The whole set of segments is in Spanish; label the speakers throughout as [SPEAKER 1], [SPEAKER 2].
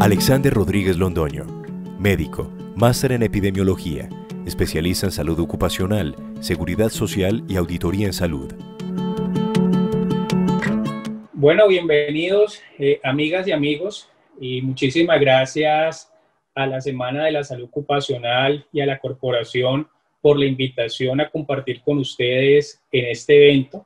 [SPEAKER 1] Alexander Rodríguez Londoño, médico, máster en epidemiología, especialista en salud ocupacional, seguridad social y auditoría en salud.
[SPEAKER 2] Bueno, bienvenidos amigas y amigos, y muchísimas gracias a la Semana de la Salud Ocupacional y a la corporación por la invitación a compartir con ustedes en este evento.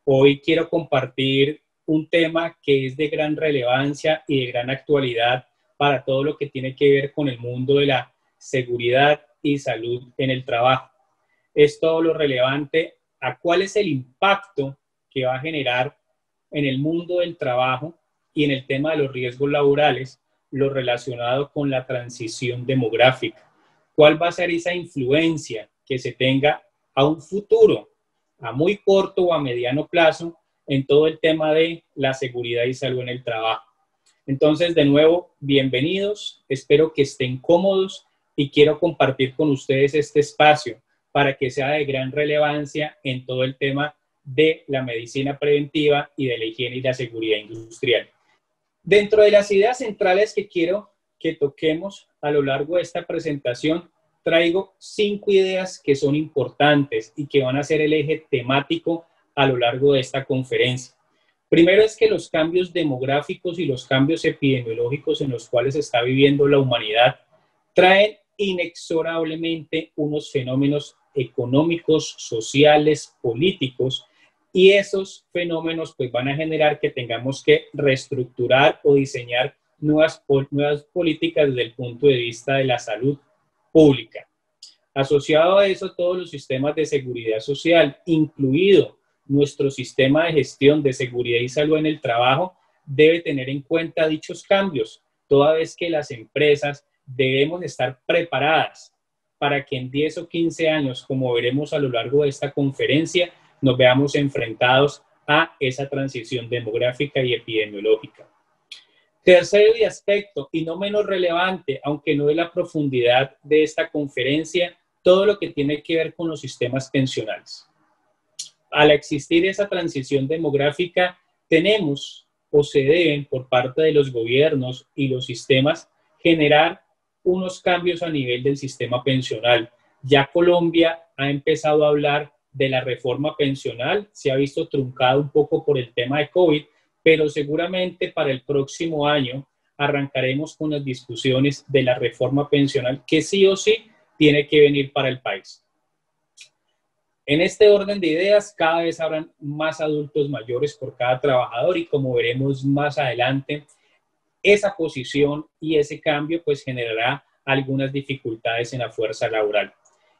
[SPEAKER 2] Hoy quiero compartir un tema que es de gran relevancia y de gran actualidad para todo lo que tiene que ver con el mundo de la seguridad y salud en el trabajo. Es todo lo relevante a cuál es el impacto que va a generar en el mundo del trabajo y en el tema de los riesgos laborales, lo relacionado con la transición demográfica. ¿Cuál va a ser esa influencia que se tenga a un futuro, a muy corto o a mediano plazo, en todo el tema de la seguridad y salud en el trabajo? Entonces, de nuevo, bienvenidos. Espero que estén cómodos y quiero compartir con ustedes este espacio para que sea de gran relevancia en todo el tema de la medicina preventiva y de la higiene y la seguridad industrial. Dentro de las ideas centrales que quiero que toquemos a lo largo de esta presentación, traigo 5 ideas que son importantes y que van a ser el eje temático a lo largo de esta conferencia. Primero es que los cambios demográficos y los cambios epidemiológicos en los cuales está viviendo la humanidad traen inexorablemente unos fenómenos económicos, sociales, políticos, y esos fenómenos pues van a generar que tengamos que reestructurar o diseñar nuevas políticas desde el punto de vista de la salud pública. Asociado a eso, todos los sistemas de seguridad social, incluido nuestro sistema de gestión de seguridad y salud en el trabajo, debe tener en cuenta dichos cambios, toda vez que las empresas debemos estar preparadas para que en 10 o 15 años, como veremos a lo largo de esta conferencia, nos veamos enfrentados a esa transición demográfica y epidemiológica. Tercero y aspecto, y no menos relevante, aunque no de la profundidad de esta conferencia, todo lo que tiene que ver con los sistemas pensionales. Al existir esa transición demográfica, tenemos o se deben por parte de los gobiernos y los sistemas generar unos cambios a nivel del sistema pensional. Ya Colombia ha empezado a hablar de la reforma pensional, se ha visto truncado un poco por el tema de COVID, pero seguramente para el próximo año arrancaremos con las discusiones de la reforma pensional que sí o sí tiene que venir para el país. En este orden de ideas, cada vez habrán más adultos mayores por cada trabajador y como veremos más adelante, esa posición y ese cambio pues generará algunas dificultades en la fuerza laboral.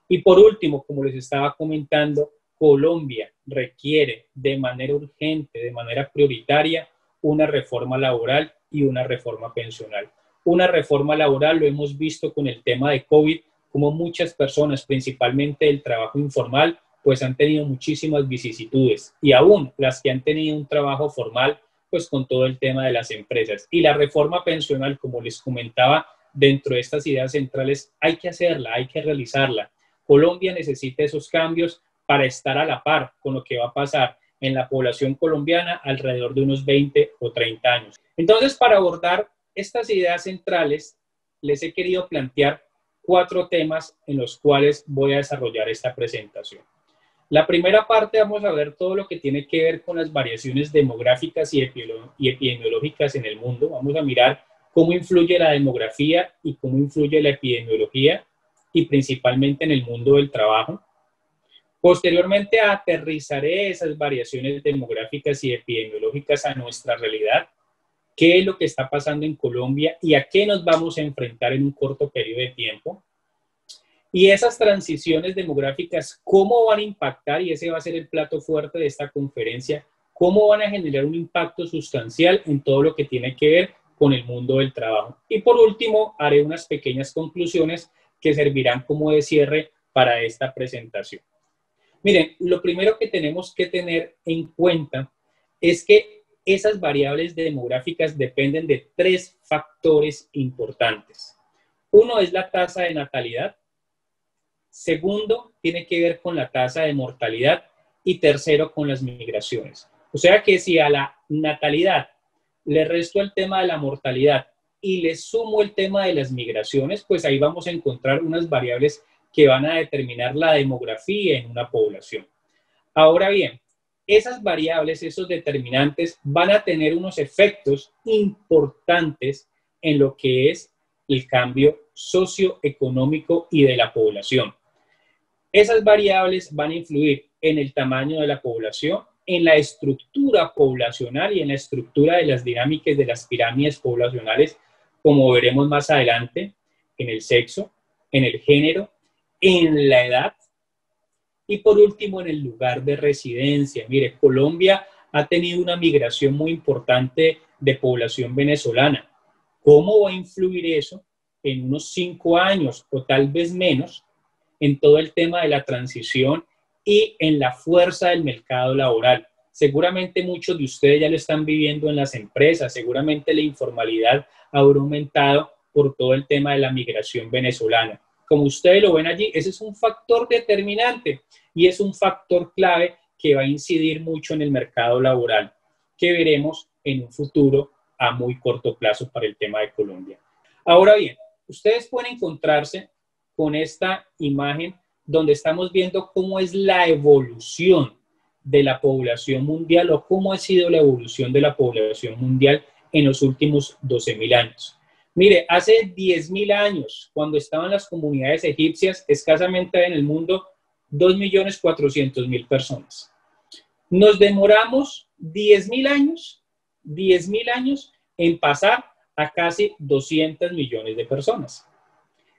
[SPEAKER 2] Y por último, como les estaba comentando, Colombia requiere de manera urgente, de manera prioritaria, una reforma laboral y una reforma pensional. Una reforma laboral lo hemos visto con el tema de COVID, como muchas personas, principalmente del trabajo informal, pues han tenido muchísimas vicisitudes y aún las que han tenido un trabajo formal, pues con todo el tema de las empresas. Y la reforma pensional, como les comentaba, dentro de estas ideas centrales hay que hacerla, hay que realizarla. Colombia necesita esos cambios para estar a la par con lo que va a pasar en la población colombiana alrededor de unos 20 o 30 años. Entonces, para abordar estas ideas centrales, les he querido plantear 4 temas en los cuales voy a desarrollar esta presentación. La primera parte vamos a ver todo lo que tiene que ver con las variaciones demográficas y epidemiológicas en el mundo. Vamos a mirar cómo influye la demografía y cómo influye la epidemiología y principalmente en el mundo del trabajo. Posteriormente aterrizaré esas variaciones demográficas y epidemiológicas a nuestra realidad, qué es lo que está pasando en Colombia y a qué nos vamos a enfrentar en un corto periodo de tiempo. Y esas transiciones demográficas, ¿cómo van a impactar? Y ese va a ser el plato fuerte de esta conferencia. ¿Cómo van a generar un impacto sustancial en todo lo que tiene que ver con el mundo del trabajo? Y por último, haré unas pequeñas conclusiones que servirán como de cierre para esta presentación. Miren, lo primero que tenemos que tener en cuenta es que esas variables demográficas dependen de 3 factores importantes. Uno es la tasa de natalidad. Segundo, tiene que ver con la tasa de mortalidad y tercero, con las migraciones. O sea que si a la natalidad le resto el tema de la mortalidad y le sumo el tema de las migraciones, pues ahí vamos a encontrar unas variables que van a determinar la demografía en una población. Ahora bien, esas variables, esos determinantes van a tener unos efectos importantes en lo que es el cambio socioeconómico y de la población. Esas variables van a influir en el tamaño de la población, en la estructura poblacional y en la estructura de las dinámicas de las pirámides poblacionales, como veremos más adelante, en el sexo, en el género, en la edad y por último en el lugar de residencia. Mire, Colombia ha tenido una migración muy importante de población venezolana. ¿Cómo va a influir eso en unos 5 años o tal vez menos en todo el tema de la transición y en la fuerza del mercado laboral? Seguramente muchos de ustedes ya lo están viviendo en las empresas, seguramente la informalidad habrá aumentado por todo el tema de la migración venezolana. Como ustedes lo ven allí, ese es un factor determinante y es un factor clave que va a incidir mucho en el mercado laboral, que veremos en un futuro a muy corto plazo para el tema de Colombia. Ahora bien, ustedes pueden encontrarse con esta imagen donde estamos viendo cómo es la evolución de la población mundial o cómo ha sido la evolución de la población mundial en los últimos 12.000 años. Mire, hace 10.000 años, cuando estaban las comunidades egipcias, escasamente en el mundo 2.400.000 personas. Nos demoramos 10.000 años en pasar a casi 200 millones de personas.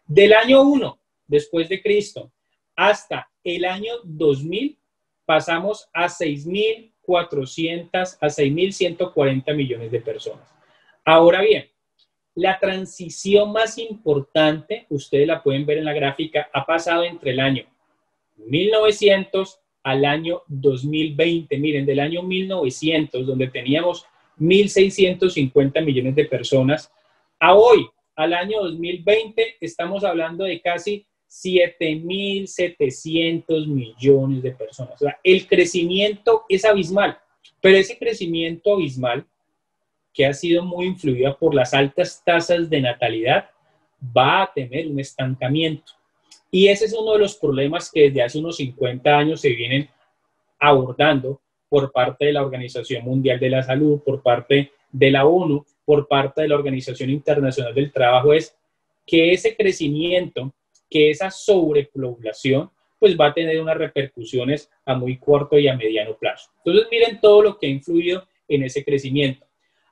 [SPEAKER 2] Del año 1 después de Cristo hasta el año 2000 pasamos a 6.400 a 6.140 millones de personas. Ahora bien, la transición más importante, ustedes la pueden ver en la gráfica, ha pasado entre el año 1900 al año 2020. Miren, del año 1900, donde teníamos 1.650 millones de personas, a hoy, al año 2020, estamos hablando de casi 7.700 millones de personas. O sea, el crecimiento es abismal, pero ese crecimiento abismal, que ha sido muy influida por las altas tasas de natalidad, va a tener un estancamiento. Y ese es uno de los problemas que desde hace unos 50 años se vienen abordando por parte de la Organización Mundial de la Salud, por parte de la ONU, por parte de la Organización Internacional del Trabajo, es que ese crecimiento, que esa sobrepoblación, pues va a tener unas repercusiones a muy corto y a mediano plazo. Entonces, miren todo lo que ha influido en ese crecimiento.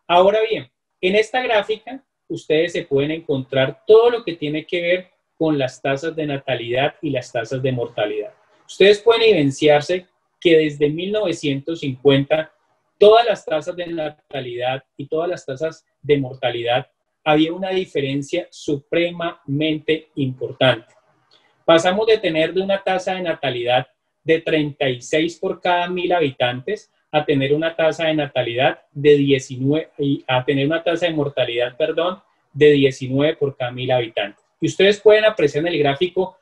[SPEAKER 2] Ahora bien, en esta gráfica ustedes se pueden encontrar todo lo que tiene que ver con las tasas de natalidad y las tasas de mortalidad. Ustedes pueden evidenciarse que desde 1950 todas las tasas de natalidad y todas las tasas de mortalidad había una diferencia supremamente importante. Pasamos de tener de una tasa de natalidad de 36 por cada 1.000 habitantes a tener una tasa de natalidad de 19, a tener una tasa de mortalidad, perdón, de 19 por cada 1.000 habitantes. Y ustedes pueden apreciar en el gráfico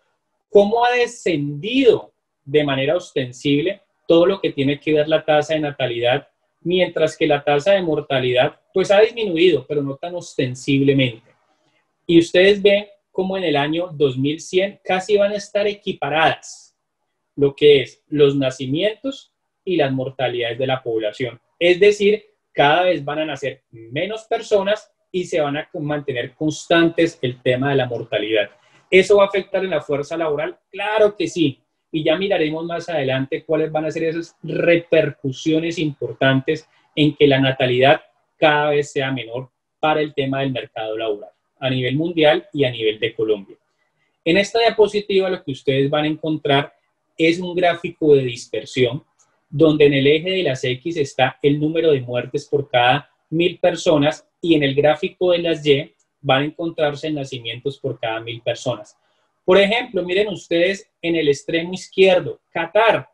[SPEAKER 2] cómo ha descendido de manera ostensible todo lo que tiene que ver la tasa de natalidad, mientras que la tasa de mortalidad pues ha disminuido, pero no tan ostensiblemente. Y ustedes ven cómo en el año 2100 casi van a estar equiparadas lo que es los nacimientos y las mortalidades de la población. Es decir, cada vez van a nacer menos personas y se van a mantener constantes el tema de la mortalidad. ¿Eso va a afectar en la fuerza laboral? Claro que sí. Y ya miraremos más adelante cuáles van a ser esas repercusiones importantes en que la natalidad cada vez sea menor para el tema del mercado laboral a nivel mundial y a nivel de Colombia. En esta diapositiva lo que ustedes van a encontrar es un gráfico de dispersión donde en el eje de las X está el número de muertes por cada 1.000 personas y en el gráfico de las Y van a encontrarse nacimientos por cada 1.000 personas. Por ejemplo, miren ustedes en el extremo izquierdo, Qatar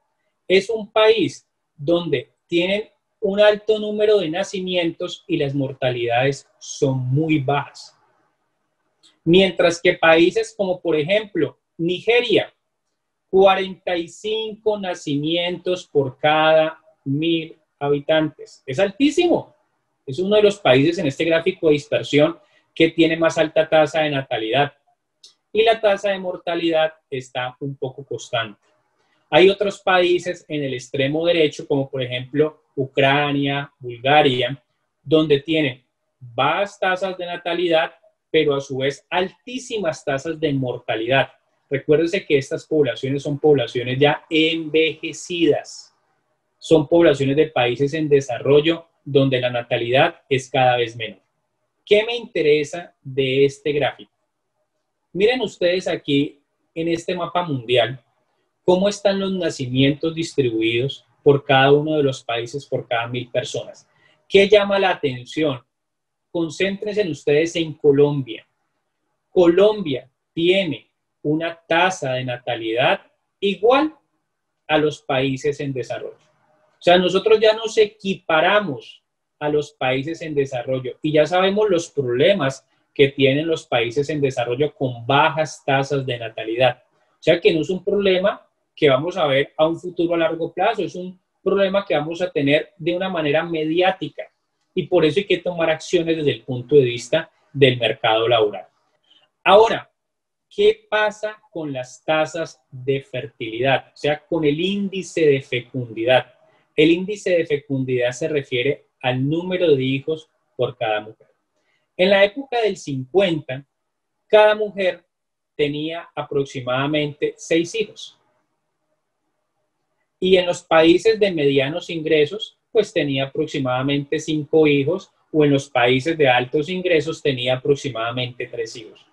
[SPEAKER 2] es un país donde tienen un alto número de nacimientos y las mortalidades son muy bajas. Mientras que países como, por ejemplo, Nigeria, 45 nacimientos por cada 1.000 habitantes. Es altísimo. Es uno de los países en este gráfico de dispersión que tiene más alta tasa de natalidad y la tasa de mortalidad está un poco constante. Hay otros países en el extremo derecho, como por ejemplo Ucrania, Bulgaria, donde tienen bajas tasas de natalidad, pero a su vez altísimas tasas de mortalidad. Recuérdense que estas poblaciones son poblaciones ya envejecidas. Son poblaciones de países en desarrollo donde la natalidad es cada vez menor. ¿Qué me interesa de este gráfico? Miren ustedes aquí en este mapa mundial cómo están los nacimientos distribuidos por cada uno de los países por cada 1000 personas. ¿Qué llama la atención? Concéntrense ustedes en Colombia. Colombia tiene una tasa de natalidad igual a los países en desarrollo. O sea, nosotros ya nos equiparamos a los países en desarrollo y ya sabemos los problemas que tienen los países en desarrollo con bajas tasas de natalidad. O sea, que no es un problema que vamos a ver a un futuro a largo plazo, es un problema que vamos a tener de una manera mediática y por eso hay que tomar acciones desde el punto de vista del mercado laboral. Ahora, ¿qué pasa con las tasas de fertilidad? O sea, con el índice de fecundidad. El índice de fecundidad se refiere al número de hijos por cada mujer. En la época del 50, cada mujer tenía aproximadamente 6 hijos. Y en los países de medianos ingresos, pues tenía aproximadamente 5 hijos, o en los países de altos ingresos tenía aproximadamente 3 hijos.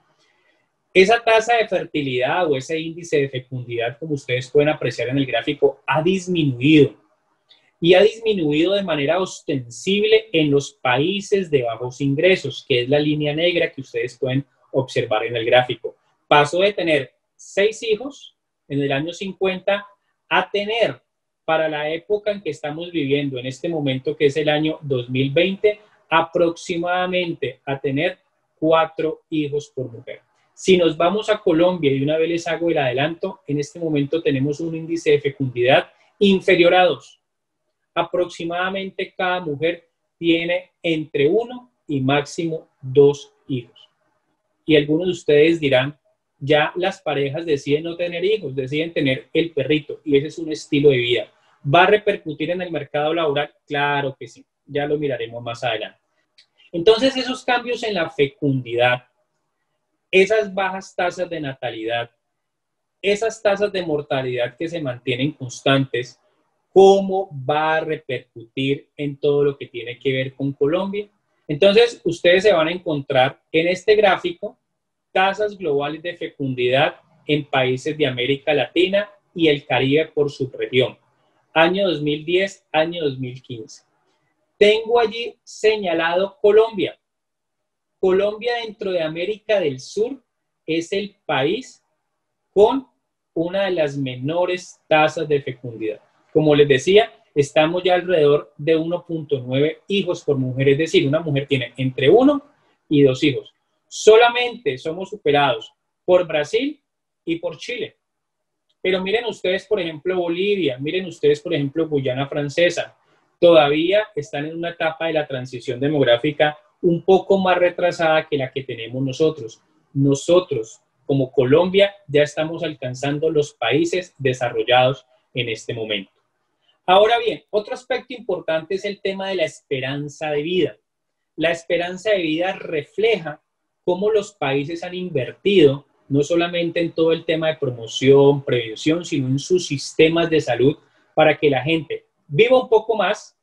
[SPEAKER 2] Esa tasa de fertilidad o ese índice de fecundidad, como ustedes pueden apreciar en el gráfico, ha disminuido. Y ha disminuido de manera ostensible en los países de bajos ingresos, que es la línea negra que ustedes pueden observar en el gráfico. Pasó de tener 6 hijos en el año 50 a tener, para la época en que estamos viviendo en este momento, que es el año 2020, aproximadamente a tener 4 hijos por mujer. Si nos vamos a Colombia, y una vez les hago el adelanto, en este momento tenemos un índice de fecundidad inferior a 2. Aproximadamente cada mujer tiene entre 1 y máximo 2 hijos. Y algunos de ustedes dirán, ya las parejas deciden no tener hijos, deciden tener el perrito, y ese es un estilo de vida. ¿Va a repercutir en el mercado laboral? Claro que sí, ya lo miraremos más adelante. Entonces, esos cambios en la fecundidad, esas bajas tasas de natalidad, esas tasas de mortalidad que se mantienen constantes, ¿cómo va a repercutir en todo lo que tiene que ver con Colombia? Entonces, ustedes se van a encontrar en este gráfico tasas globales de fecundidad en países de América Latina y el Caribe por subregión. Año 2010, año 2015. Tengo allí señalado Colombia. Colombia dentro de América del Sur es el país con una de las menores tasas de fecundidad. Como les decía, estamos ya alrededor de 1.9 hijos por mujer, es decir, una mujer tiene entre 1 y 2 hijos. Solamente somos superados por Brasil y por Chile. Pero miren ustedes, por ejemplo, Bolivia, miren ustedes, por ejemplo, Guyana Francesa, todavía están en una etapa de la transición demográfica un poco más retrasada que la que tenemos nosotros. Nosotros, como Colombia, ya estamos alcanzando los países desarrollados en este momento. Ahora bien, otro aspecto importante es el tema de la esperanza de vida. La esperanza de vida refleja cómo los países han invertido no solamente en todo el tema de promoción, prevención, sino en sus sistemas de salud para que la gente viva un poco más,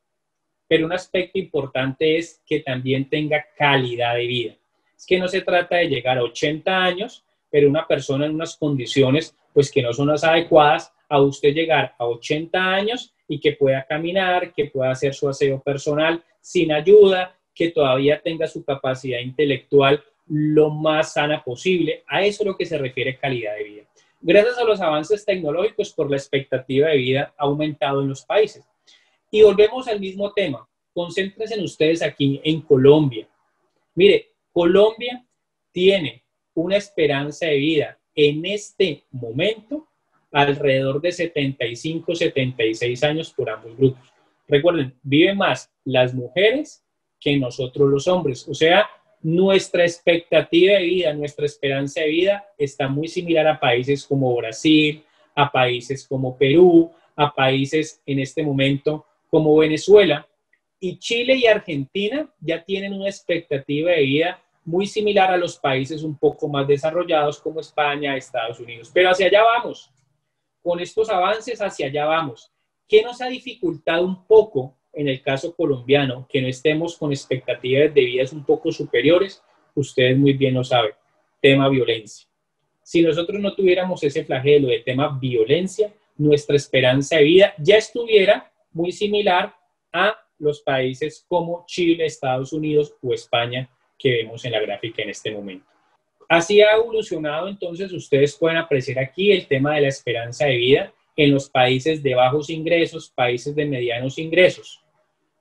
[SPEAKER 2] pero un aspecto importante es que también tenga calidad de vida. Es que no se trata de llegar a 80 años, pero una persona en unas condiciones pues que no son las adecuadas, a usted llegar a 80 años y que pueda caminar, que pueda hacer su aseo personal sin ayuda, que todavía tenga su capacidad intelectual lo más sana posible. A eso es lo que se refiere calidad de vida. Gracias a los avances tecnológicos, por la expectativa de vida ha aumentado en los países. Y volvemos al mismo tema. Concéntrense ustedes aquí en Colombia. Mire, Colombia tiene una esperanza de vida en este momento alrededor de 75, 76 años por ambos grupos. Recuerden, viven más las mujeres que nosotros los hombres. O sea, Nuestra expectativa de vida, nuestra esperanza de vida está muy similar a países como Brasil, a países como Perú, a países en este momento como Venezuela. Y Chile y Argentina ya tienen una expectativa de vida muy similar a los países un poco más desarrollados como España, Estados Unidos. Pero hacia allá vamos. Con estos avances hacia allá vamos. ¿Qué nos ha dificultado un poco en el caso colombiano? Que no estemos con expectativas de vida un poco superiores. Ustedes muy bien lo saben. Tema violencia. Si nosotros no tuviéramos ese flagelo de tema violencia, nuestra esperanza de vida ya estuviera muy similar a los países como Chile, Estados Unidos o España que vemos en la gráfica en este momento. Así ha evolucionado, entonces ustedes pueden apreciar aquí el tema de la esperanza de vida en los países de bajos ingresos, países de medianos ingresos.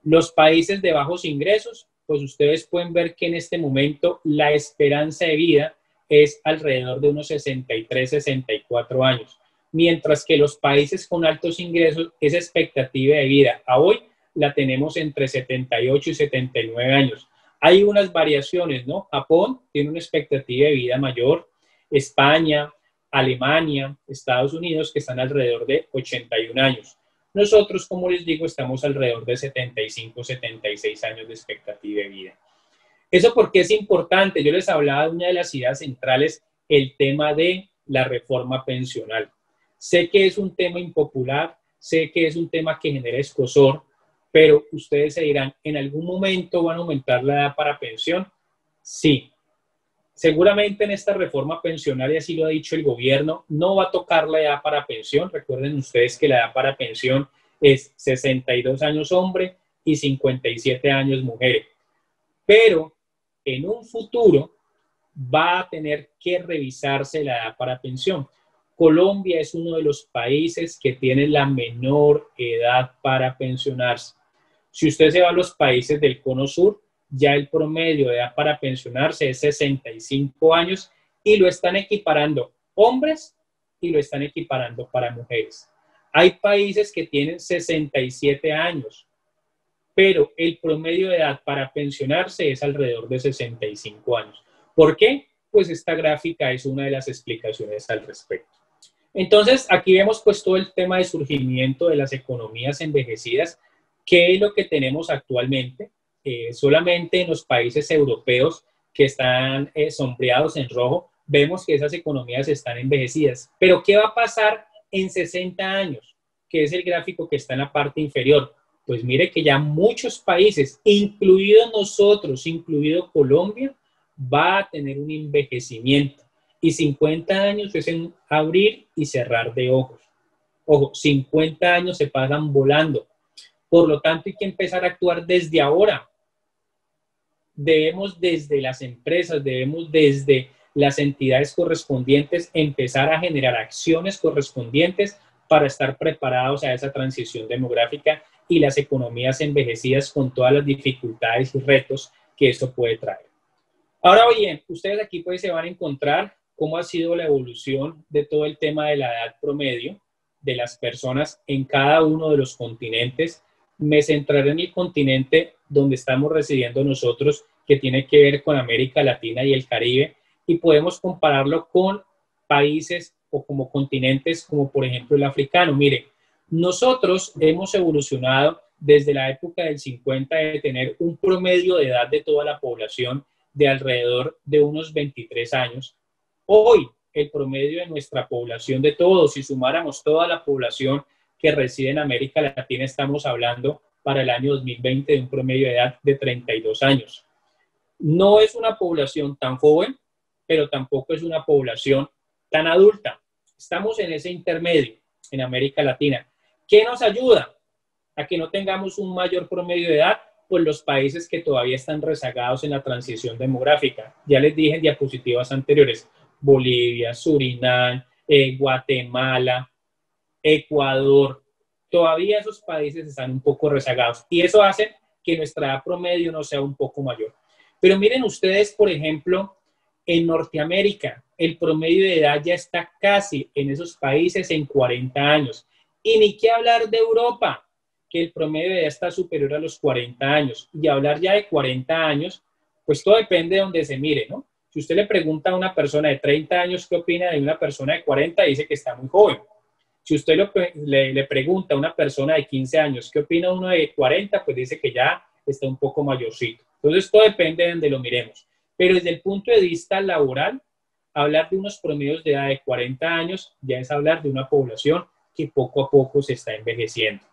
[SPEAKER 2] Los países de bajos ingresos, pues ustedes pueden ver que en este momento la esperanza de vida es alrededor de unos 63, 64 años, mientras que los países con altos ingresos, esa expectativa de vida a hoy la tenemos entre 78 y 79 años. Hay unas variaciones, ¿no? Japón tiene una expectativa de vida mayor, España, Alemania, Estados Unidos, que están alrededor de 81 años. Nosotros, como les digo, estamos alrededor de 75, 76 años de expectativa de vida. ¿Eso por qué es importante? Yo les hablaba de una de las ideas centrales, el tema de la reforma pensional. Sé que es un tema impopular, sé que es un tema que genera escozor, pero ustedes se dirán, ¿en algún momento van a aumentar la edad para pensión? Sí. Seguramente en esta reforma pensional, y así lo ha dicho el gobierno, no va a tocar la edad para pensión. Recuerden ustedes que la edad para pensión es 62 años hombre y 57 años mujer. Pero en un futuro va a tener que revisarse la edad para pensión. Colombia es uno de los países que tiene la menor edad para pensionarse. Si usted se va a los países del Cono Sur, ya el promedio de edad para pensionarse es 65 años y lo están equiparando hombres y lo están equiparando para mujeres. Hay países que tienen 67 años, pero el promedio de edad para pensionarse es alrededor de 65 años. ¿Por qué? Pues esta gráfica es una de las explicaciones al respecto. Entonces, aquí vemos pues todo el tema de surgimiento de las economías envejecidas. ¿Qué es lo que tenemos actualmente? Solamente en los países europeos que están sombreados en rojo, vemos que esas economías están envejecidas. Pero ¿qué va a pasar en 60 años? Que es el gráfico que está en la parte inferior. Pues mire que ya muchos países, incluidos nosotros, incluido Colombia, va a tener un envejecimiento. Y 50 años es en abrir y cerrar de ojos. Ojo, 50 años se pasan volando. Por lo tanto, hay que empezar a actuar desde ahora. Debemos desde las empresas, debemos desde las entidades correspondientes empezar a generar acciones correspondientes para estar preparados a esa transición demográfica y las economías envejecidas con todas las dificultades y retos que eso puede traer. Ahora bien, ustedes aquí pues se van a encontrar cómo ha sido la evolución de todo el tema de la edad promedio de las personas en cada uno de los continentes. Me centraré en el continente donde estamos residiendo nosotros, que tiene que ver con América Latina y el Caribe, y podemos compararlo con países o como continentes como por ejemplo el africano. Mire, nosotros hemos evolucionado desde la época del 50 de tener un promedio de edad de toda la población de alrededor de unos 23 años. Hoy, el promedio de nuestra población de todos, si sumáramos toda la población que reside en América Latina, estamos hablando para el año 2020 de un promedio de edad de 32 años. No es una población tan joven, pero tampoco es una población tan adulta. Estamos en ese intermedio en América Latina. ¿Qué nos ayuda a que no tengamos un mayor promedio de edad? Pues los países que todavía están rezagados en la transición demográfica. Ya les dije en diapositivas anteriores, Bolivia, Surinam, Guatemala, Ecuador. Todavía esos países están un poco rezagados y eso hace que nuestra edad promedio no sea un poco mayor. Pero miren ustedes, por ejemplo, en Norteamérica, el promedio de edad ya está casi en esos países en 40 años. Y ni qué hablar de Europa, que el promedio de edad está superior a los 40 años. Y hablar ya de 40 años, Pues todo depende de donde se mire, ¿no? Si usted le pregunta a una persona de 30 años qué opina de una persona de 40, dice que está muy joven. Si usted le pregunta a una persona de 15 años qué opina uno de 40, pues dice que ya está un poco mayorcito. Entonces todo depende de donde lo miremos. Pero desde el punto de vista laboral, hablar de unos promedios de edad de 40 años ya es hablar de una población que poco a poco se está envejeciendo.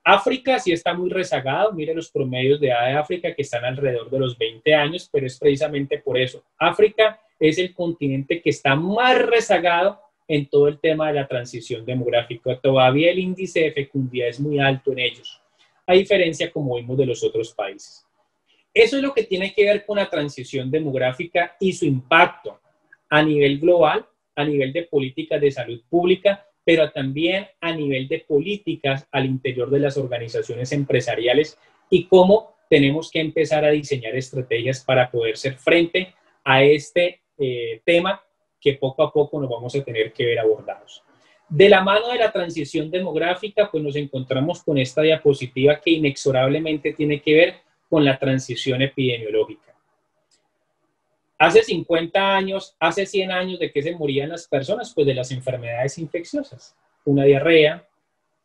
[SPEAKER 2] África sí está muy rezagado. Mire los promedios de edad de África que están alrededor de los 20 años, pero es precisamente por eso. África es el continente que está más rezagado en todo el tema de la transición demográfica. Todavía el índice de fecundidad es muy alto en ellos, a diferencia, como vimos, de los otros países. Eso es lo que tiene que ver con la transición demográfica y su impacto a nivel global, a nivel de políticas de salud pública, pero también a nivel de políticas al interior de las organizaciones empresariales y cómo tenemos que empezar a diseñar estrategias para poder hacer frente a este tema que poco a poco nos vamos a tener que ver abordados. De la mano de la transición demográfica, pues nos encontramos con esta diapositiva que inexorablemente tiene que ver con la transición epidemiológica. Hace 50 años, hace 100 años, ¿de qué se morían las personas? Pues de las enfermedades infecciosas. Una diarrea,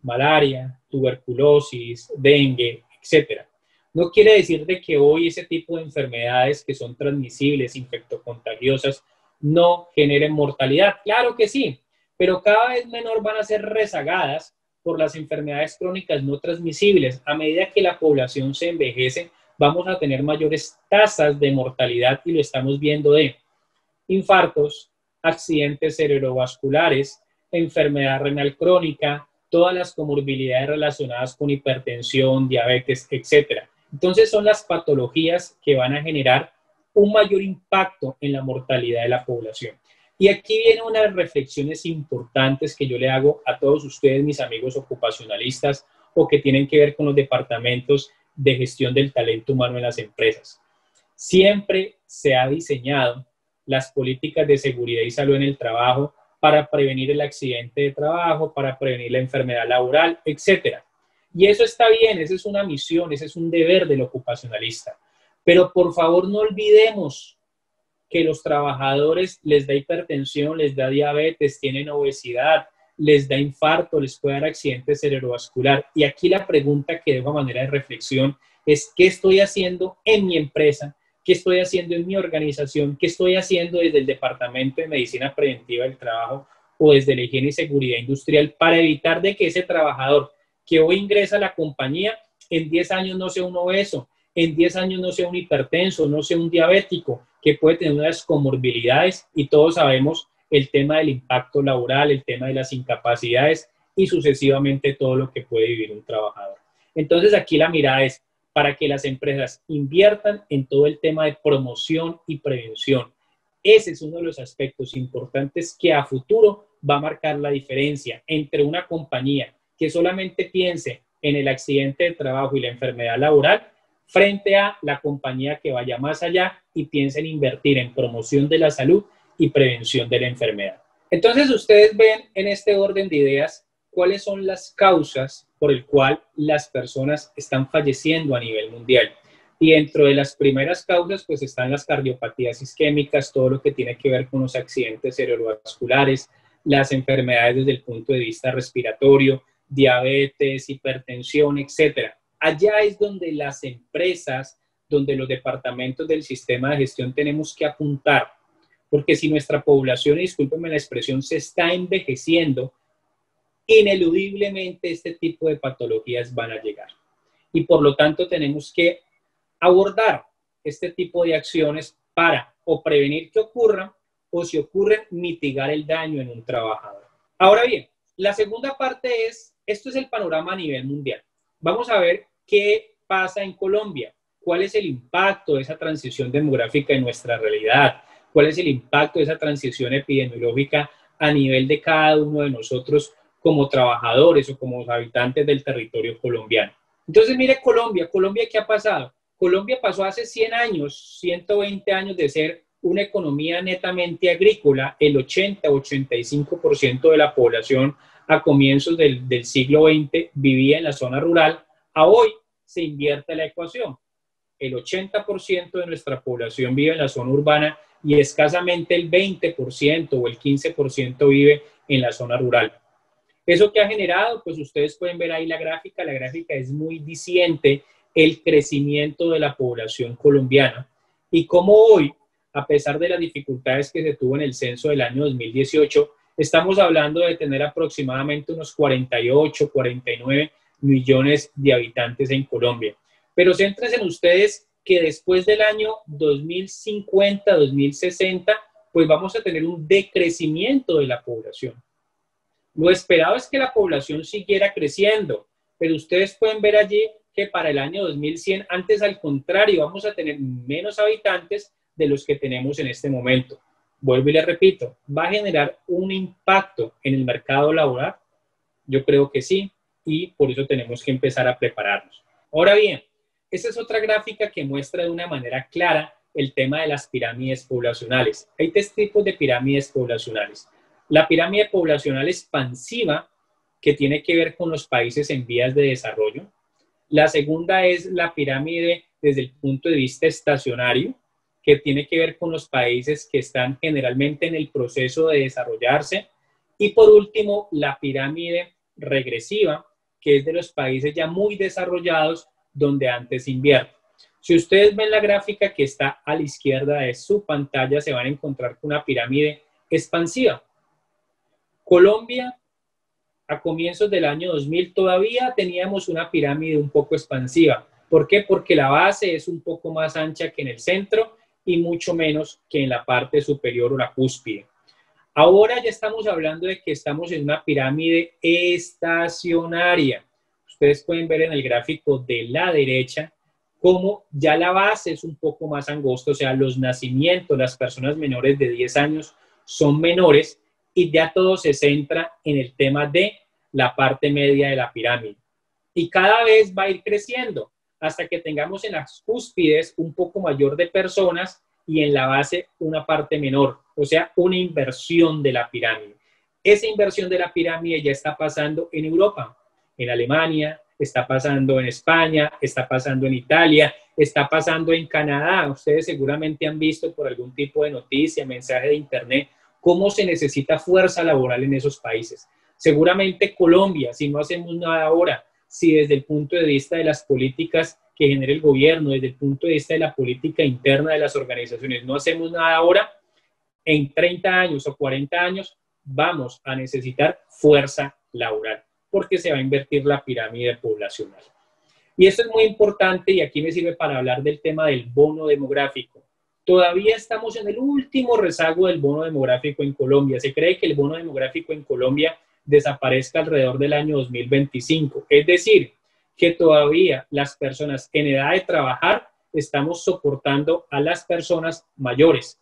[SPEAKER 2] malaria, tuberculosis, dengue, etc. No quiere decir de que hoy ese tipo de enfermedades que son transmisibles, infectocontagiosas, no generen mortalidad. Claro que sí, pero cada vez menor van a ser rezagadas por las enfermedades crónicas no transmisibles. A medida que la población se envejece, vamos a tener mayores tasas de mortalidad y lo estamos viendo de infartos, accidentes cerebrovasculares, enfermedad renal crónica, todas las comorbilidades relacionadas con hipertensión, diabetes, etc. Entonces son las patologías que van a generar un mayor impacto en la mortalidad de la población. Y aquí vienen unas reflexiones importantes que yo le hago a todos ustedes, mis amigos ocupacionalistas, o que tienen que ver con los departamentos de gestión del talento humano en las empresas. Siempre se ha diseñado las políticas de seguridad y salud en el trabajo para prevenir el accidente de trabajo, para prevenir la enfermedad laboral, etc. Y eso está bien, esa es una misión, ese es un deber del ocupacionalista. Pero por favor no olvidemos que los trabajadores les da hipertensión, les da diabetes, tienen obesidad, les da infarto, les puede dar accidente cerebrovascular. Y aquí la pregunta que dejo a manera de reflexión es: ¿qué estoy haciendo en mi empresa? ¿Qué estoy haciendo en mi organización? ¿Qué estoy haciendo desde el Departamento de Medicina Preventiva del Trabajo o desde la Higiene y Seguridad Industrial para evitar de que ese trabajador que hoy ingresa a la compañía en 10 años no sea un obeso, en 10 años no sea un hipertenso, no sea un diabético, que puede tener unas comorbilidades? Y todos sabemos el tema del impacto laboral, el tema de las incapacidades y sucesivamente todo lo que puede vivir un trabajador. Entonces aquí la mirada es para que las empresas inviertan en todo el tema de promoción y prevención. Ese es uno de los aspectos importantes que a futuro va a marcar la diferencia entre una compañía que solamente piense en el accidente de trabajo y la enfermedad laboral frente a la compañía que vaya más allá y piense en invertir en promoción de la salud y prevención de la enfermedad. Entonces ustedes ven en este orden de ideas cuáles son las causas por el cual las personas están falleciendo a nivel mundial. Y dentro de las primeras causas pues están las cardiopatías isquémicas, todo lo que tiene que ver con los accidentes cerebrovasculares, las enfermedades desde el punto de vista respiratorio, diabetes, hipertensión, etc. Allá es donde las empresas, donde los departamentos del sistema de gestión tenemos que apuntar, porque si nuestra población, y discúlpenme la expresión, se está envejeciendo, ineludiblemente este tipo de patologías van a llegar. Y por lo tanto tenemos que abordar este tipo de acciones para o prevenir que ocurran o, si ocurren, mitigar el daño en un trabajador. Ahora bien, la segunda parte es, esto es el panorama a nivel mundial. Vamos a ver qué pasa en Colombia, cuál es el impacto de esa transición demográfica en nuestra realidad, cuál es el impacto de esa transición epidemiológica a nivel de cada uno de nosotros como trabajadores o como habitantes del territorio colombiano. Entonces, mire Colombia. ¿Colombia qué ha pasado? Colombia pasó hace 100 años, 120 años de ser una economía netamente agrícola. El 80-85% de la población a comienzos del siglo XX vivía en la zona rural. A hoy se invierte la ecuación. el 80% de nuestra población vive en la zona urbana y escasamente el 20% o el 15% vive en la zona rural. ¿Eso que ha generado? Pues ustedes pueden ver ahí la gráfica es muy diciente el crecimiento de la población colombiana y cómo hoy, a pesar de las dificultades que se tuvo en el censo del año 2018, estamos hablando de tener aproximadamente unos 48, 49 millones de habitantes en Colombia. Pero céntrense en ustedes que después del año 2050, 2060, pues vamos a tener un decrecimiento de la población. Lo esperado es que la población siguiera creciendo, pero ustedes pueden ver allí que para el año 2100, antes al contrario, vamos a tener menos habitantes de los que tenemos en este momento. Vuelvo y les repito, ¿va a generar un impacto en el mercado laboral? Yo creo que sí, y por eso tenemos que empezar a prepararnos. Ahora bien, esta es otra gráfica que muestra de una manera clara el tema de las pirámides poblacionales. Hay tres tipos de pirámides poblacionales. La pirámide poblacional expansiva, que tiene que ver con los países en vías de desarrollo. La segunda es la pirámide desde el punto de vista estacionario, que tiene que ver con los países que están generalmente en el proceso de desarrollarse. Y por último, la pirámide regresiva, que es de los países ya muy desarrollados, donde antes invierte. Si ustedes ven la gráfica que está a la izquierda de su pantalla, se van a encontrar con una pirámide expansiva. Colombia, a comienzos del año 2000, todavía teníamos una pirámide un poco expansiva. ¿Por qué? Porque la base es un poco más ancha que en el centro y mucho menos que en la parte superior o la cúspide. Ahora ya estamos hablando de que estamos en una pirámide estacionaria. Ustedes pueden ver en el gráfico de la derecha cómo ya la base es un poco más angosta, o sea, los nacimientos, las personas menores de 10 años son menores y ya todo se centra en el tema de la parte media de la pirámide. Y cada vez va a ir creciendo hasta que tengamos en las cúspides un poco mayor de personas y en la base una parte menor, o sea, una inversión de la pirámide. Esa inversión de la pirámide ya está pasando en Europa, en Alemania, está pasando en España, está pasando en Italia, está pasando en Canadá. Ustedes seguramente han visto por algún tipo de noticia, mensaje de internet, cómo se necesita fuerza laboral en esos países. Seguramente Colombia, si no hacemos nada ahora, si desde el punto de vista de las políticas que genera el gobierno, desde el punto de vista de la política interna de las organizaciones, no hacemos nada ahora, en 30 años o 40 años vamos a necesitar fuerza laboral, porque se va a invertir la pirámide poblacional. Y esto es muy importante y aquí me sirve para hablar del tema del bono demográfico. Todavía estamos en el último rezago del bono demográfico en Colombia. Se cree que el bono demográfico en Colombia desaparezca alrededor del año 2025. Es decir, que todavía las personas en edad de trabajar estamos soportando a las personas mayores.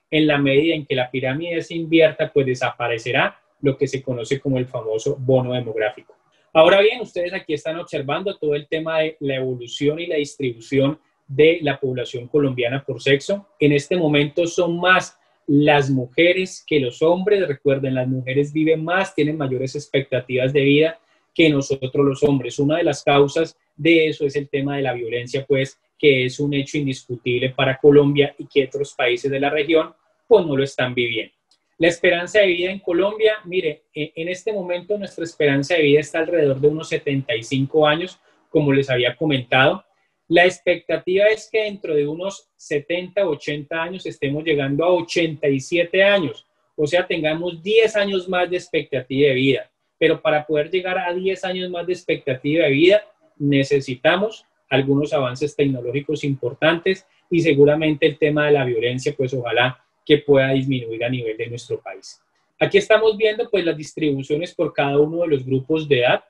[SPEAKER 2] En la medida en que la pirámide se invierta, pues desaparecerá lo que se conoce como el famoso bono demográfico. Ahora bien, ustedes aquí están observando todo el tema de la evolución y la distribución de la población colombiana por sexo. En este momento son más las mujeres que los hombres. Recuerden, las mujeres viven más, tienen mayores expectativas de vida que nosotros los hombres. Una de las causas de eso es el tema de la violencia, pues, que es un hecho indiscutible para Colombia y que otros países de la región, pues, no lo están viviendo. La esperanza de vida en Colombia, mire, en este momento nuestra esperanza de vida está alrededor de unos 75 años, como les había comentado. La expectativa es que dentro de unos 70, 80 años estemos llegando a 87 años, o sea, tengamos 10 años más de expectativa de vida. Pero para poder llegar a 10 años más de expectativa de vida, necesitamos algunos avances tecnológicos importantes y seguramente el tema de la violencia, pues ojalá que pueda disminuir a nivel de nuestro país. Aquí estamos viendo pues las distribuciones por cada uno de los grupos de edad.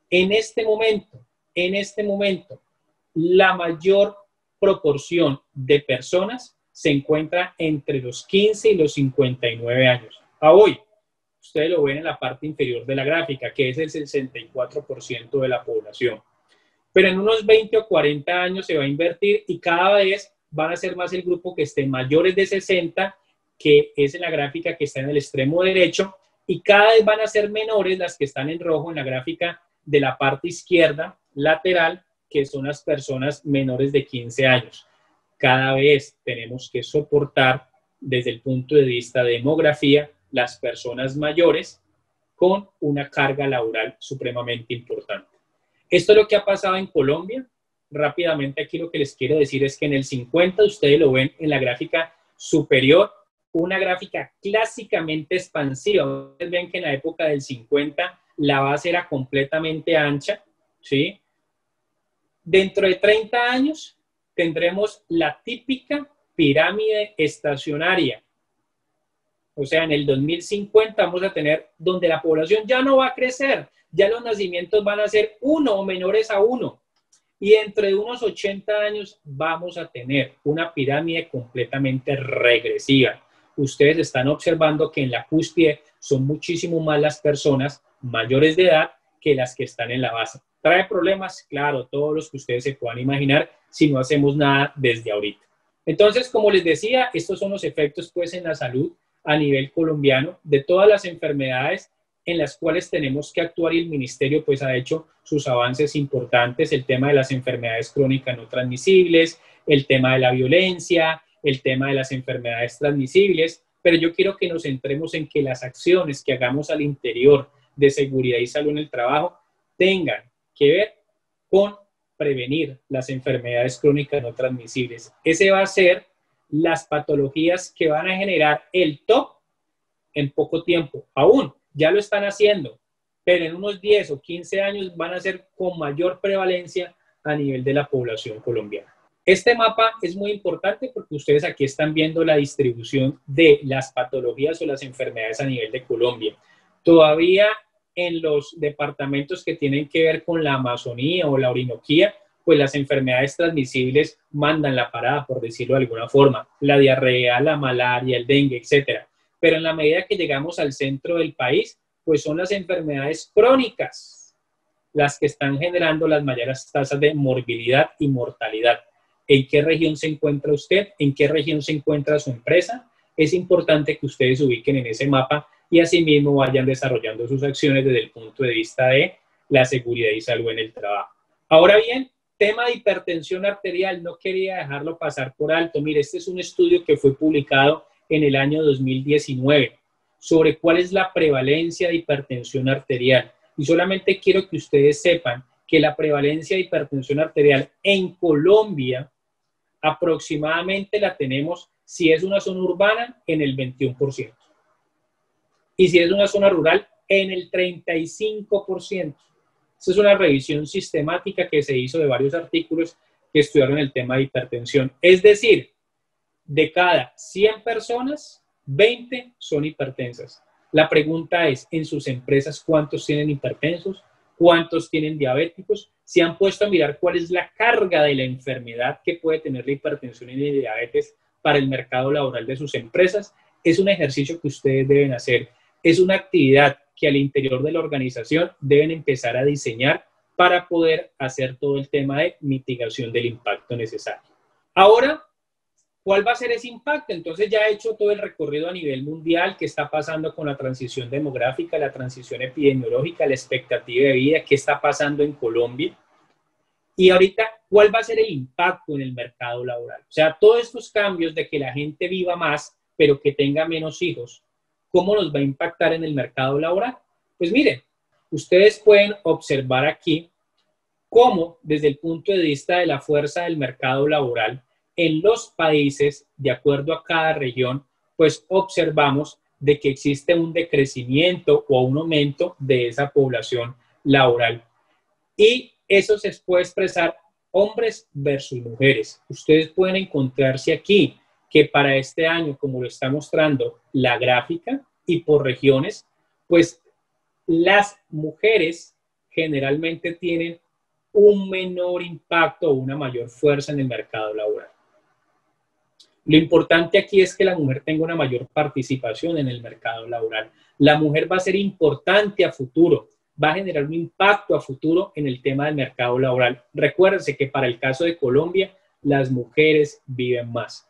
[SPEAKER 2] En este momento, la mayor proporción de personas se encuentra entre los 15 y los 59 años. A hoy, ustedes lo ven en la parte inferior de la gráfica, que es el 64% de la población. Pero en unos 20 o 40 años se va a invertir y cada vez van a ser más el grupo que esté mayores de 60, que es en la gráfica que está en el extremo derecho, y cada vez van a ser menores las que están en rojo en la gráfica de la parte izquierda lateral, que son las personas menores de 15 años. Cada vez tenemos que soportar desde el punto de vista de demografía las personas mayores con una carga laboral supremamente importante. Esto es lo que ha pasado en Colombia. Rápidamente aquí lo que les quiero decir es que en el 50, ustedes lo ven en la gráfica superior, una gráfica clásicamente expansiva. Ustedes ven que en la época del 50 la base era completamente ancha, ¿sí? Dentro de 30 años tendremos la típica pirámide estacionaria. O sea, en el 2050 vamos a tener donde la población ya no va a crecer, ya los nacimientos van a ser 1 o menores a 1. Y dentro de unos 80 años vamos a tener una pirámide completamente regresiva. Ustedes están observando que en la cúspide son muchísimo más las personas mayores de edad que las que están en la base. ¿Trae problemas? Claro, todos los que ustedes se puedan imaginar si no hacemos nada desde ahorita. Entonces, como les decía, estos son los efectos pues en la salud a nivel colombiano de todas las enfermedades en las cuales tenemos que actuar, y el ministerio pues ha hecho sus avances importantes, el tema de las enfermedades crónicas no transmisibles, el tema de la violencia, el tema de las enfermedades transmisibles, pero yo quiero que nos centremos en que las acciones que hagamos al interior de seguridad y salud en el trabajo tengan que ver con prevenir las enfermedades crónicas no transmisibles. Ese va a ser las patologías que van a generar el top en poco tiempo. Aún ya lo están haciendo, pero en unos 10 o 15 años van a ser con mayor prevalencia a nivel de la población colombiana. Este mapa es muy importante porque ustedes aquí están viendo la distribución de las patologías o las enfermedades a nivel de Colombia. Todavía en los departamentos que tienen que ver con la Amazonía o la Orinoquía, pues las enfermedades transmisibles mandan la parada, por decirlo de alguna forma, la diarrea, la malaria, el dengue, etcétera. Pero en la medida que llegamos al centro del país, pues son las enfermedades crónicas las que están generando las mayores tasas de morbilidad y mortalidad. ¿En qué región se encuentra usted? ¿En qué región se encuentra su empresa? Es importante que ustedes se ubiquen en ese mapa y asimismo vayan desarrollando sus acciones desde el punto de vista de la seguridad y salud en el trabajo. Ahora bien, tema de hipertensión arterial, no quería dejarlo pasar por alto. Mire, este es un estudio que fue publicado en el año 2019 sobre cuál es la prevalencia de hipertensión arterial. Y solamente quiero que ustedes sepan que la prevalencia de hipertensión arterial en Colombia aproximadamente la tenemos, si es una zona urbana, en el 21%. Y si es una zona rural, en el 35%. Esta es una revisión sistemática que se hizo de varios artículos que estudiaron el tema de hipertensión. Es decir, de cada 100 personas, 20 son hipertensas. La pregunta es, en sus empresas, ¿cuántos tienen hipertensos? ¿Cuántos tienen diabéticos? ¿Se han puesto a mirar cuál es la carga de la enfermedad que puede tener la hipertensión y la diabetes para el mercado laboral de sus empresas? Es un ejercicio que ustedes deben hacer. Es una actividad que al interior de la organización deben empezar a diseñar para poder hacer todo el tema de mitigación del impacto necesario. Ahora, ¿cuál va a ser ese impacto? Entonces ya he hecho todo el recorrido a nivel mundial, qué está pasando con la transición demográfica, la transición epidemiológica, la expectativa de vida, qué está pasando en Colombia. Y ahorita, ¿cuál va a ser el impacto en el mercado laboral? O sea, todos estos cambios de que la gente viva más, pero que tenga menos hijos, ¿cómo nos va a impactar en el mercado laboral? Pues miren, ustedes pueden observar aquí cómo desde el punto de vista de la fuerza del mercado laboral, en los países, de acuerdo a cada región, pues observamos de que existe un decrecimiento o un aumento de esa población laboral. Y eso se puede expresar hombres versus mujeres. Ustedes pueden encontrarse aquí que para este año, como lo está mostrando la gráfica y por regiones, pues las mujeres generalmente tienen un menor impacto o una mayor fuerza en el mercado laboral. Lo importante aquí es que la mujer tenga una mayor participación en el mercado laboral. La mujer va a ser importante a futuro, va a generar un impacto a futuro en el tema del mercado laboral. Recuérdense que para el caso de Colombia, las mujeres viven más.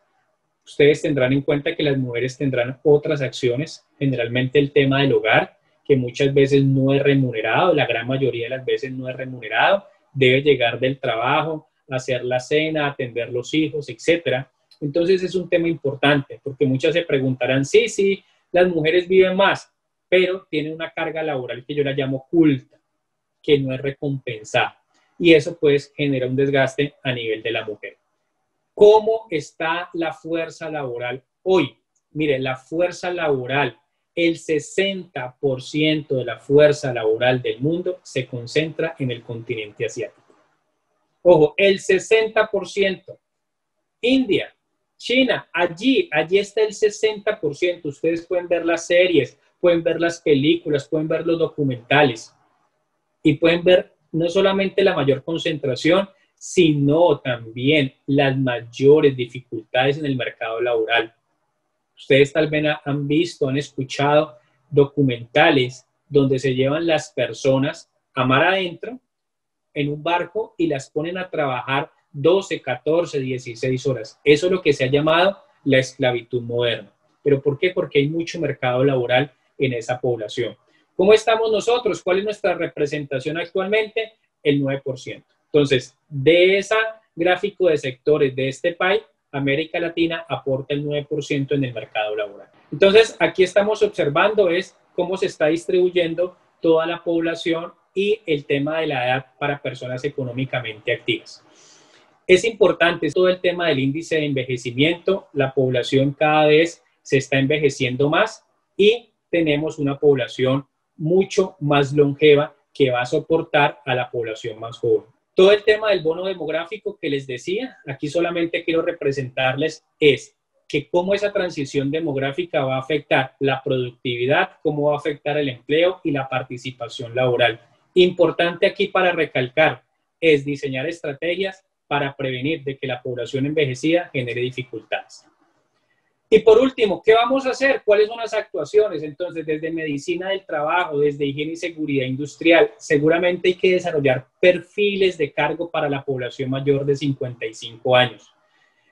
[SPEAKER 2] Ustedes tendrán en cuenta que las mujeres tendrán otras acciones, generalmente el tema del hogar, que muchas veces no es remunerado, la gran mayoría de las veces no es remunerado, debe llegar del trabajo, hacer la cena, atender los hijos, etcétera. Entonces es un tema importante, porque muchas se preguntarán, sí, las mujeres viven más, pero tienen una carga laboral que yo la llamo oculta, que no es recompensada. Y eso pues genera un desgaste a nivel de la mujer. ¿Cómo está la fuerza laboral hoy? Mire, la fuerza laboral, el 60% de la fuerza laboral del mundo se concentra en el continente asiático. Ojo, el 60%. India, China, allí está el 60%. Ustedes pueden ver las series, pueden ver las películas, pueden ver los documentales y pueden ver no solamente la mayor concentración, sino también las mayores dificultades en el mercado laboral. Ustedes tal vez han visto, han escuchado documentales donde se llevan las personas a mar adentro en un barco y las ponen a trabajar 12, 14, 16 horas. Eso es lo que se ha llamado la esclavitud moderna. ¿Pero por qué? Porque hay mucho mercado laboral en esa población. ¿Cómo estamos nosotros? ¿Cuál es nuestra representación actualmente? El 9%. Entonces, de ese gráfico de sectores de este país, América Latina aporta el 9% en el mercado laboral. Entonces, aquí estamos observando es cómo se está distribuyendo toda la población y el tema de la edad para personas económicamente activas. Es importante todo el tema del índice de envejecimiento. La población cada vez se está envejeciendo más y tenemos una población mucho más longeva que va a soportar a la población más joven. Todo el tema del bono demográfico que les decía, aquí solamente quiero representarles es que cómo esa transición demográfica va a afectar la productividad, cómo va a afectar el empleo y la participación laboral. Importante aquí para recalcar es diseñar estrategias para prevenir de que la población envejecida genere dificultades. Y por último, ¿qué vamos a hacer? ¿Cuáles son las actuaciones? Entonces, desde medicina del trabajo, desde higiene y seguridad industrial, seguramente hay que desarrollar perfiles de cargo para la población mayor de 55 años.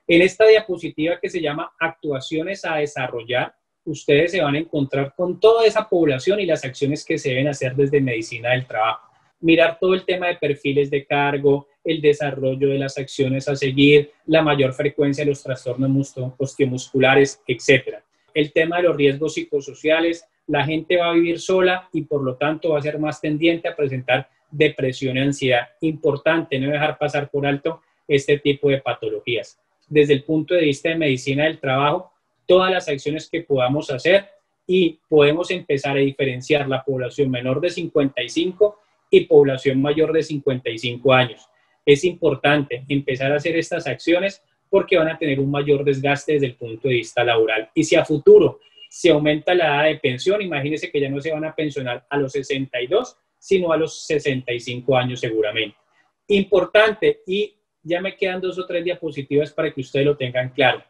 [SPEAKER 2] En esta diapositiva que se llama actuaciones a desarrollar, ustedes se van a encontrar con toda esa población y las acciones que se deben hacer desde medicina del trabajo. Mirar todo el tema de perfiles de cargo, el desarrollo de las acciones a seguir, la mayor frecuencia de los trastornos osteomusculares, etc. El tema de los riesgos psicosociales, la gente va a vivir sola y por lo tanto va a ser más tendiente a presentar depresión y ansiedad. Importante no dejar pasar por alto este tipo de patologías. Desde el punto de vista de medicina del trabajo, todas las acciones que podamos hacer y podemos empezar a diferenciar la población menor de 55 y población mayor de 55 años. Es importante empezar a hacer estas acciones porque van a tener un mayor desgaste desde el punto de vista laboral. Y si a futuro se aumenta la edad de pensión, imagínense que ya no se van a pensionar a los 62, sino a los 65 años seguramente. Importante, y ya me quedan 2 o 3 diapositivas para que ustedes lo tengan claro.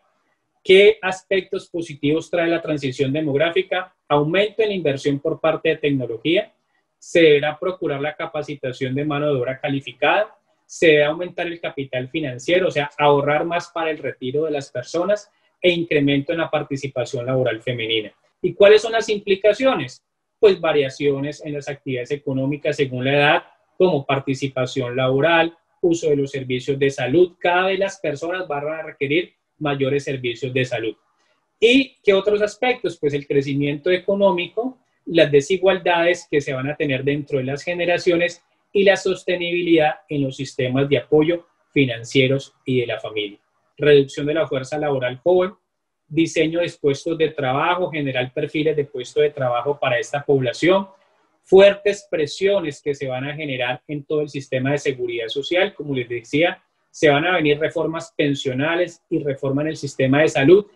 [SPEAKER 2] ¿Qué aspectos positivos trae la transición demográfica? Aumento en la inversión por parte de tecnología. Se deberá procurar la capacitación de mano de obra calificada, se debe aumentar el capital financiero, o sea, ahorrar más para el retiro de las personas e incremento en la participación laboral femenina. ¿Y cuáles son las implicaciones? Pues variaciones en las actividades económicas según la edad, como participación laboral, uso de los servicios de salud. Cada vez las personas van a requerir mayores servicios de salud. ¿Y qué otros aspectos? Pues el crecimiento económico, las desigualdades que se van a tener dentro de las generaciones y la sostenibilidad en los sistemas de apoyo financieros y de la familia. Reducción de la fuerza laboral joven, diseño de puestos de trabajo, generar perfiles de puestos de trabajo para esta población, fuertes presiones que se van a generar en todo el sistema de seguridad social, como les decía, se van a venir reformas pensionales y reforma en el sistema de salud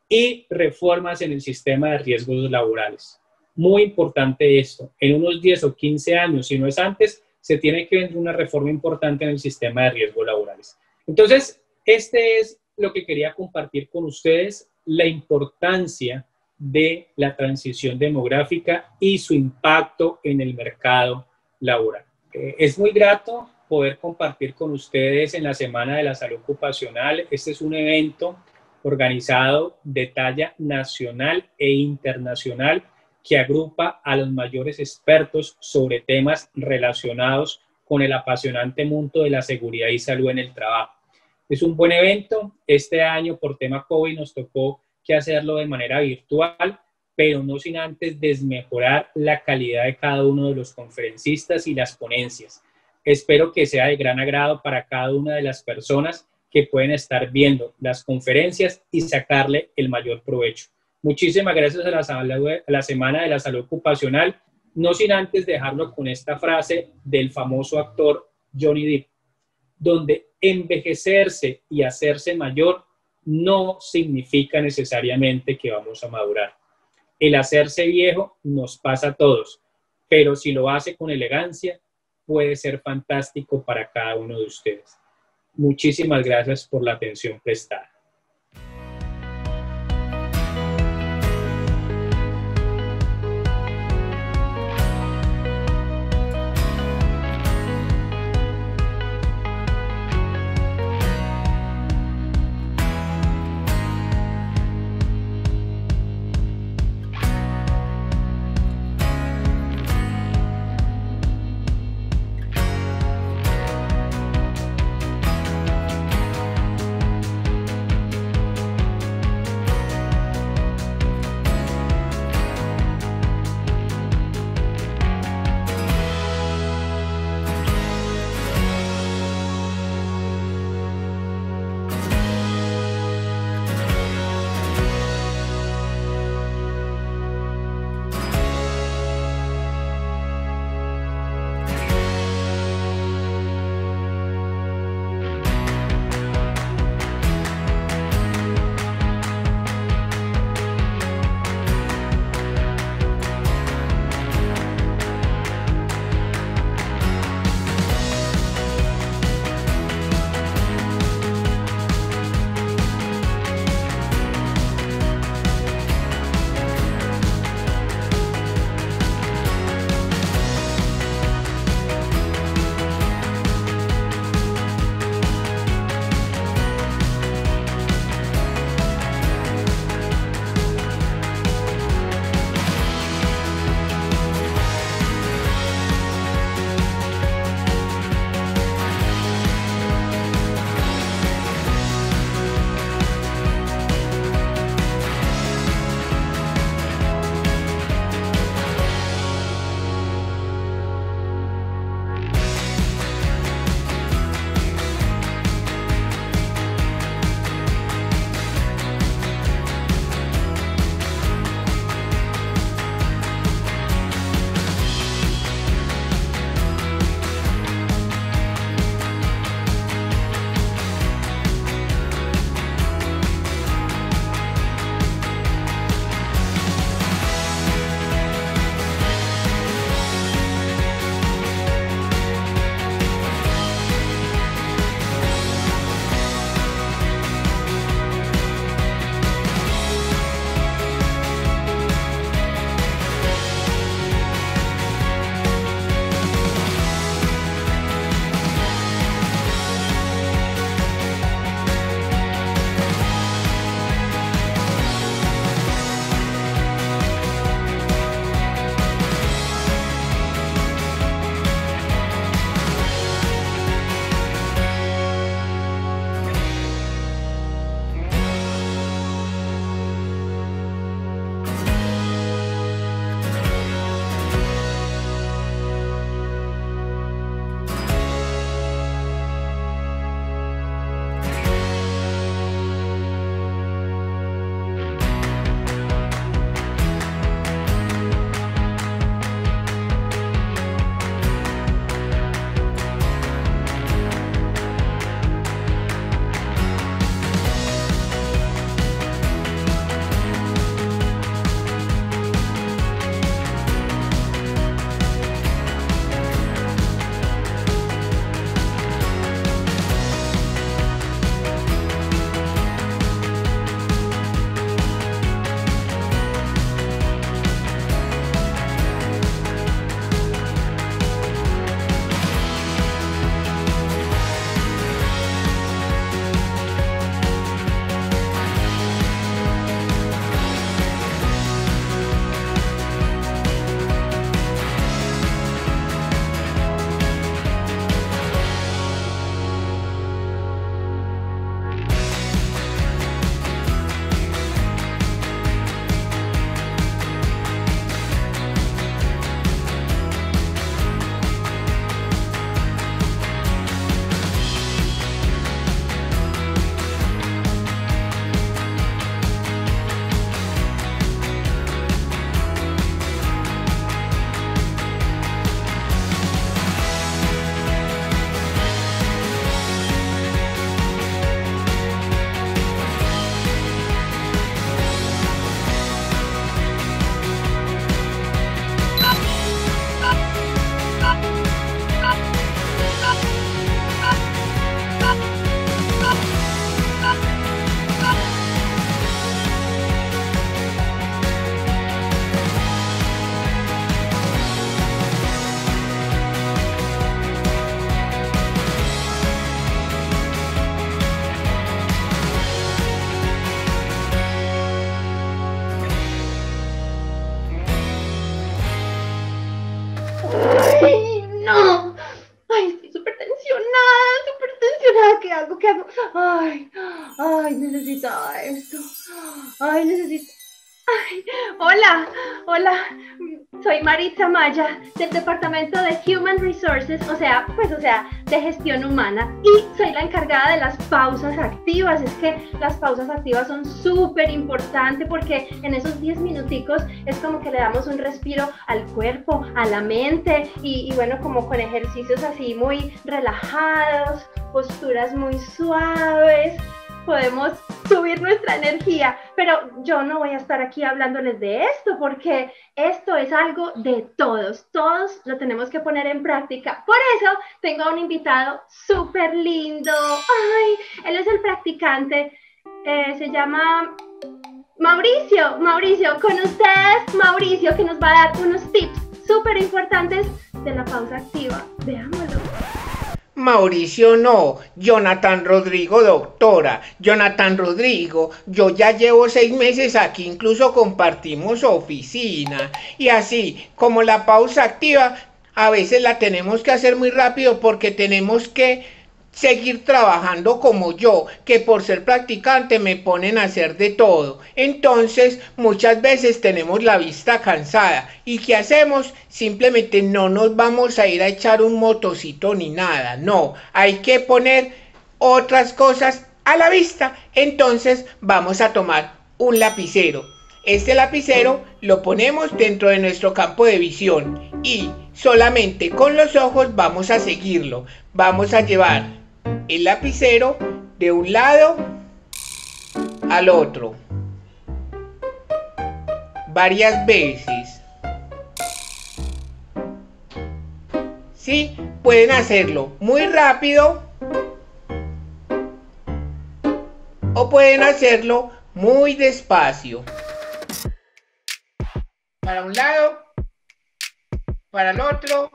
[SPEAKER 2] y reformas en el sistema de riesgos laborales. Muy importante esto, en unos 10 o 15 años, si no es antes, se tiene que ver una reforma importante en el sistema de riesgos laborales. Entonces, este es lo que quería compartir con ustedes, la importancia de la transición demográfica y su impacto en el mercado laboral. Es muy grato poder compartir con ustedes en la Semana de la Salud Ocupacional. Este es un evento organizado de talla nacional e internacional que agrupa a los mayores expertos sobre temas relacionados con el apasionante mundo de la seguridad y salud en el trabajo. Es un buen evento. Este año por tema COVID nos tocó que hacerlo de manera virtual, pero no sin antes desmejorar la calidad de cada uno de los conferencistas y las ponencias. Espero que sea de gran agrado para cada una de las personas que pueden estar viendo las conferencias y sacarle el mayor provecho. Muchísimas gracias a la Semana de la Salud Ocupacional, no sin antes dejarlo con esta frase del famoso actor Johnny Depp, donde envejecerse y hacerse mayor no significa necesariamente que vamos a madurar. El hacerse viejo nos pasa a todos, pero si lo hace con elegancia, puede ser fantástico para cada uno de ustedes. Muchísimas gracias por la atención prestada.
[SPEAKER 3] Hola, soy Maritza Maya del Departamento de Human Resources, o sea, de gestión humana, y soy la encargada de las pausas activas. Es que las pausas activas son súper importantes porque en esos 10 minuticos es como que le damos un respiro al cuerpo, a la mente y bueno, como con ejercicios así muy relajados, posturas muy suaves. Podemos subir nuestra energía, pero yo no voy a estar aquí hablándoles de esto porque esto es algo de todos lo tenemos que poner en práctica. Por eso tengo a un invitado súper lindo. Ay, él es el practicante, se llama Mauricio, con ustedes Mauricio, que nos va a dar unos tips súper importantes de la pausa activa. Veámoslo.
[SPEAKER 4] Mauricio no, Jonathan Rodrigo, doctora. Jonathan Rodrigo, yo ya llevo 6 meses aquí, incluso compartimos oficina. Y así, como la pausa activa, a veces la tenemos que hacer muy rápido porque tenemos que seguir trabajando como yo, que por ser practicante me ponen a hacer de todo. Entonces, muchas veces tenemos la vista cansada. ¿Y qué hacemos? Simplemente no nos vamos a ir a echar un motocito ni nada. No, hay que poner otras cosas a la vista. Entonces, vamos a tomar un lapicero. Este lapicero lo ponemos dentro de nuestro campo de visión y solamente con los ojos vamos a seguirlo. Vamos a llevar el lapicero de un lado al otro varias veces. Sí, pueden hacerlo muy rápido o pueden hacerlo muy despacio. Para un lado, para el otro.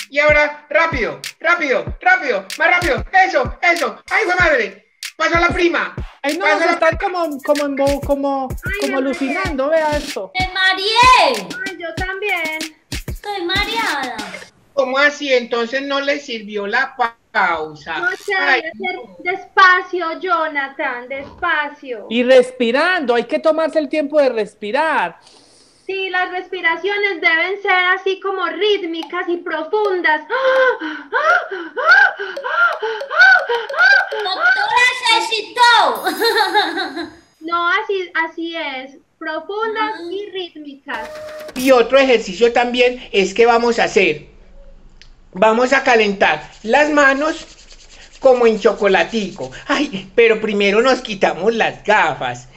[SPEAKER 4] Y ahora, rápido, más rápido, eso, ¡ay, fue madre! ¡Pasó la prima!
[SPEAKER 5] Ay, no, se están como alucinando, vea esto.
[SPEAKER 6] ¡Me mareé!
[SPEAKER 3] Ay, yo también.
[SPEAKER 6] Estoy mareada.
[SPEAKER 4] ¿Cómo así? Entonces no le sirvió la pausa.
[SPEAKER 3] No se debe hacer despacio, Jonathan, despacio.
[SPEAKER 5] Y respirando, hay que tomarse el tiempo de respirar.
[SPEAKER 3] Sí, las respiraciones deben ser así como rítmicas y profundas.
[SPEAKER 6] ¡Doctora, se excitó!
[SPEAKER 3] No, así es, profundas y rítmicas.
[SPEAKER 4] Y otro ejercicio también es que vamos a calentar las manos como en chocolatico. Ay, pero primero nos quitamos las gafas.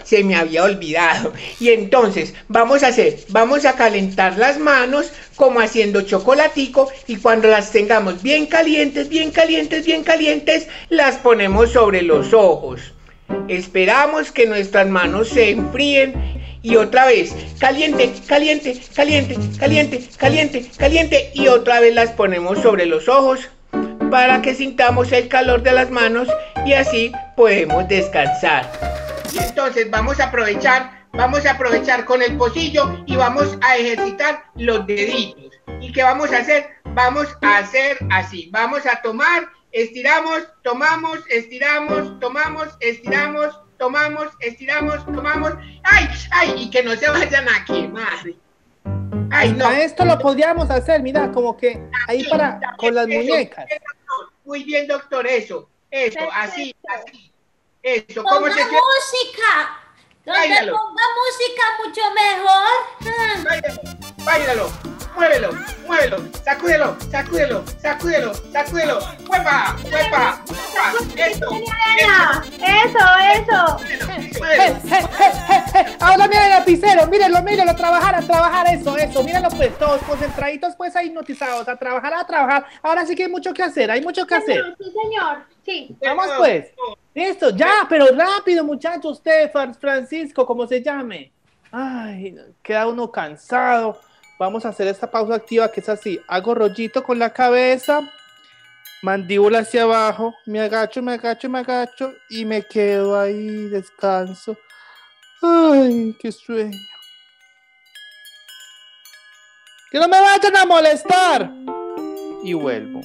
[SPEAKER 4] Se me había olvidado. Y entonces vamos a calentar las manos como haciendo chocolatico y cuando las tengamos bien calientes, las ponemos sobre los ojos. Esperamos que nuestras manos se enfríen y otra vez, caliente, y otra vez las ponemos sobre los ojos para que sintamos el calor de las manos y así podemos descansar. Y entonces vamos a aprovechar con el pocillo y vamos a ejercitar los deditos. ¿Y qué vamos a hacer? Vamos a hacer así, vamos a tomar, estiramos, tomamos, estiramos, tomamos, estiramos, tomamos, estiramos, tomamos. ¡Ay! Y que no se vayan a quemar. ¡Ay, no!
[SPEAKER 5] A esto lo podríamos hacer, mira, como que ahí con las muñecas.
[SPEAKER 4] Muy bien, doctor, eso, así. Eso,
[SPEAKER 6] Ponga música. Donde ponga música mucho mejor.
[SPEAKER 4] Báilalo, muévelo, sacúdelo. ¡Huepa!
[SPEAKER 3] Eso.
[SPEAKER 5] Ahora miren el lapicero, mírenlo, a trabajar, eso, mírenlo pues, todos concentraditos pues ahí hipnotizados, a trabajar. Ahora sí que hay mucho que hacer,
[SPEAKER 3] Sí, señor, sí.
[SPEAKER 5] Vamos pues, listo, ya, pero rápido muchachos, usted, Francisco, como se llame. Ay, queda uno cansado. Vamos a hacer esta pausa activa que es así, hago rollito con la cabeza, mandíbula hacia abajo, me agacho y me quedo ahí, descanso. Ay, qué sueño. ¡Que no me vayan a molestar! Y vuelvo.